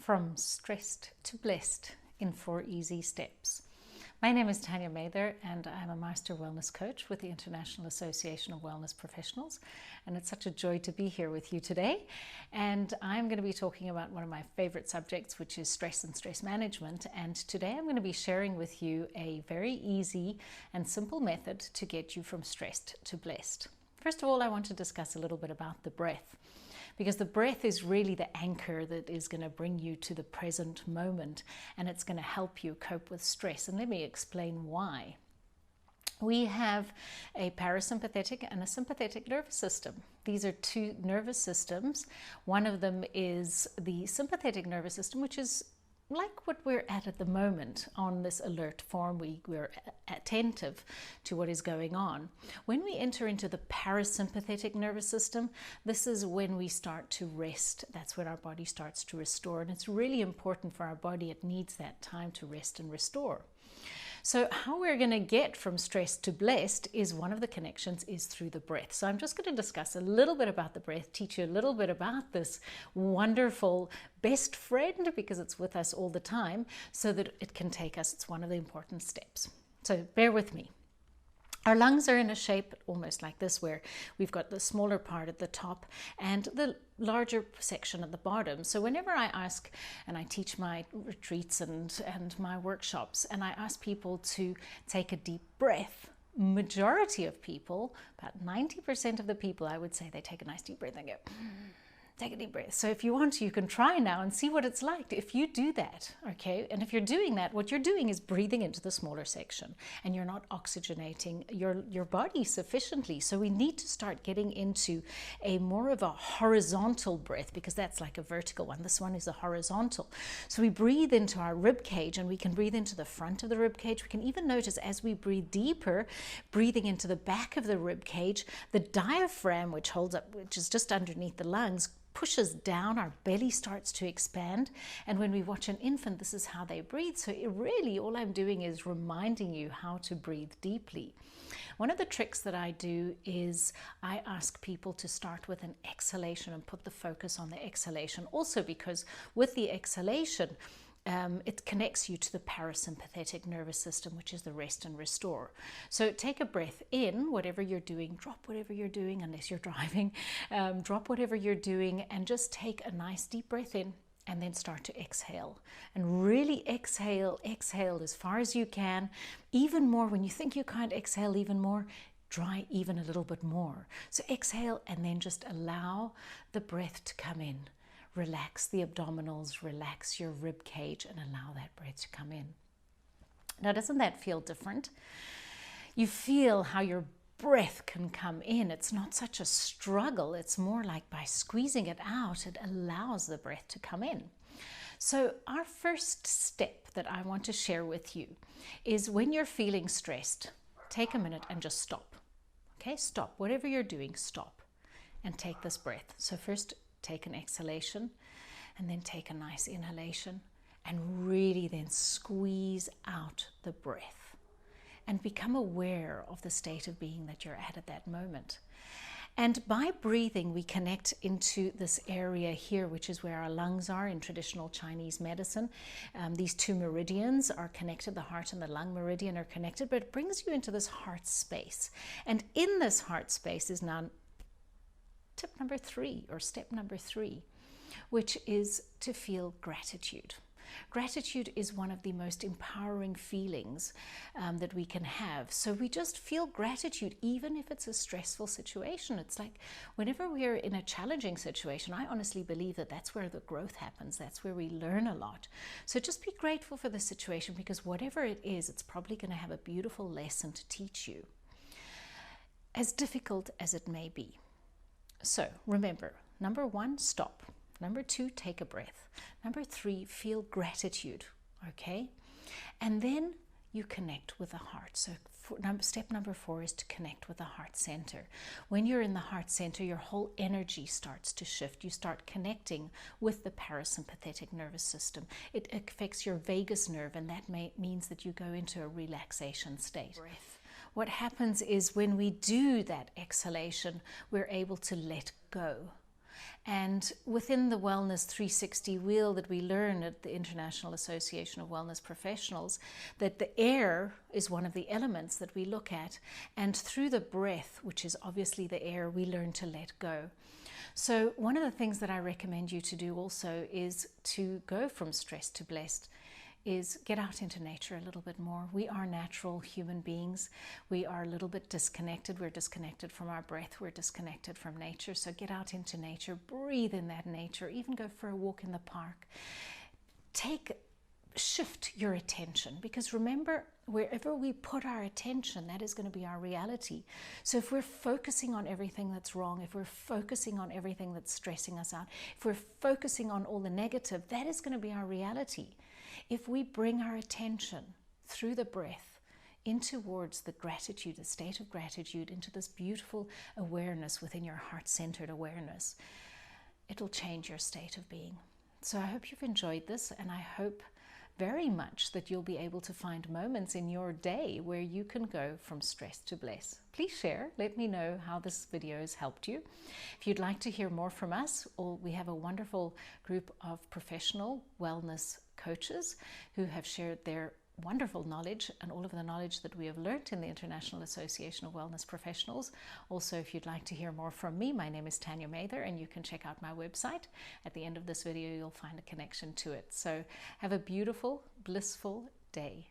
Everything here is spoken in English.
From Stressed to Blessed in 4 Easy Steps. My name is Tania Mather and I'm a Master Wellness Coach with the International Association of Wellness Professionals, and it's such a joy to be here with you today. And I'm going to be talking about one of my favorite subjects, which is stress and stress management. And today I'm going to be sharing with you a very easy and simple method to get you from stressed to blessed. First of all, I want to discuss a little bit about the breath, because the breath is really the anchor that is going to bring you to the present moment, and it's going to help you cope with stress. And let me explain why. We have a parasympathetic and a sympathetic nervous system. These are two nervous systems. One of them is the sympathetic nervous system, which is like what we're at the moment on this alert form. We're attentive to what is going on. When we enter into the parasympathetic nervous system, this is when we start to rest. That's when our body starts to restore. And it's really important for our body. It needs that time to rest and restore. So how we're going to get from stressed to blessed is one of the connections is through the breath. So I'm just going to discuss a little bit about the breath, teach you a little bit about this wonderful best friend, because it's with us all the time, so that it can take us. It's one of the important steps. So bear with me. Our lungs are in a shape almost like this, where we've got the smaller part at the top and the larger section at the bottom. So whenever I ask, and I teach my retreats and my workshops, and I ask people to take a deep breath, majority of people, about 90% of the people, I would say they take a nice deep breath and go, take a deep breath. So if you want to, you can try now and see what it's like if you do that, okay? And if you're doing that, what you're doing is breathing into the smaller section, and you're not oxygenating your body sufficiently. So we need to start getting into a more of a horizontal breath, because that's like a vertical one. This one is a horizontal. So we breathe into our rib cage, and we can breathe into the front of the rib cage. We can even notice as we breathe deeper, breathing into the back of the rib cage, the diaphragm, which holds up, which is just underneath the lungs, pushes down, our belly starts to expand. And when we watch an infant, this is how they breathe. So it really, all I'm doing is reminding you how to breathe deeply. One of the tricks that I do is I ask people to start with an exhalation and put the focus on the exhalation. Also because with the exhalation, it connects you to the parasympathetic nervous system, which is the rest and restore. So take a breath in, whatever you're doing, drop whatever you're doing, unless you're driving, drop whatever you're doing, and just take a nice deep breath in, and then start to exhale. And really exhale as far as you can. Even more, when you think you can't exhale even more, try even a little bit more. So exhale, and then just allow the breath to come in. Relax the abdominals, relax your rib cage, and allow that breath to come in. Now, doesn't that feel different? You feel how your breath can come in. It's not such a struggle. It's more like by squeezing it out, it allows the breath to come in. So our first step that I want to share with you is when you're feeling stressed, take a minute and just stop. Okay, stop. Whatever you're doing, stop and take this breath. So first, take an exhalation, and then take a nice inhalation, and really then squeeze out the breath and become aware of the state of being that you're at that moment. And by breathing, we connect into this area here, which is where our lungs are in traditional Chinese medicine. These two meridians are connected, the heart and the lung meridian are connected, but it brings you into this heart space. And in this heart space is now tip number 3, or step number 3, which is to feel gratitude. Gratitude is one of the most empowering feelings that we can have. So we just feel gratitude, even if it's a stressful situation. It's like whenever we're in a challenging situation, I honestly believe that that's where the growth happens. That's where we learn a lot. So just be grateful for the situation, because whatever it is, it's probably going to have a beautiful lesson to teach you, as difficult as it may be. So remember, number 1, stop. Number 2, take a breath. Number 3, feel gratitude, okay? And then you connect with the heart. So step number 4 is to connect with the heart center. When you're in the heart center, your whole energy starts to shift. You start connecting with the parasympathetic nervous system. It affects your vagus nerve, and that means that you go into a relaxation state. Breath. What happens is when we do that exhalation, we're able to let go. And within the Wellness 360 wheel that we learn at the International Association of Wellness Professionals, that the air is one of the elements that we look at. And through the breath, which is obviously the air, we learn to let go. So one of the things that I recommend you to do also is to go from stressed to blessed, is get out into nature a little bit more. We are natural human beings. We are a little bit disconnected. We're disconnected from our breath. We're disconnected from nature. So get out into nature, breathe in that nature, even go for a walk in the park. Shift your attention, because remember, wherever we put our attention, that is going to be our reality. So if we're focusing on everything that's wrong, if we're focusing on everything that's stressing us out, if we're focusing on all the negative, that is going to be our reality. If we bring our attention through the breath in towards the gratitude, the state of gratitude, into this beautiful awareness within your heart-centered awareness, it'll change your state of being. So I hope you've enjoyed this, and I hope very much that you'll be able to find moments in your day where you can go from stress to bliss. Please share, let me know how this video has helped you. If you'd like to hear more from us, we have a wonderful group of professional wellness coaches who have shared their wonderful knowledge and all of the knowledge that we have learned in the International Association of Wellness Professionals. Also, if you'd like to hear more from me, my name is Tania Mather, and you can check out my website. At the end of this video, you'll find a connection to it. So have a beautiful, blissful day.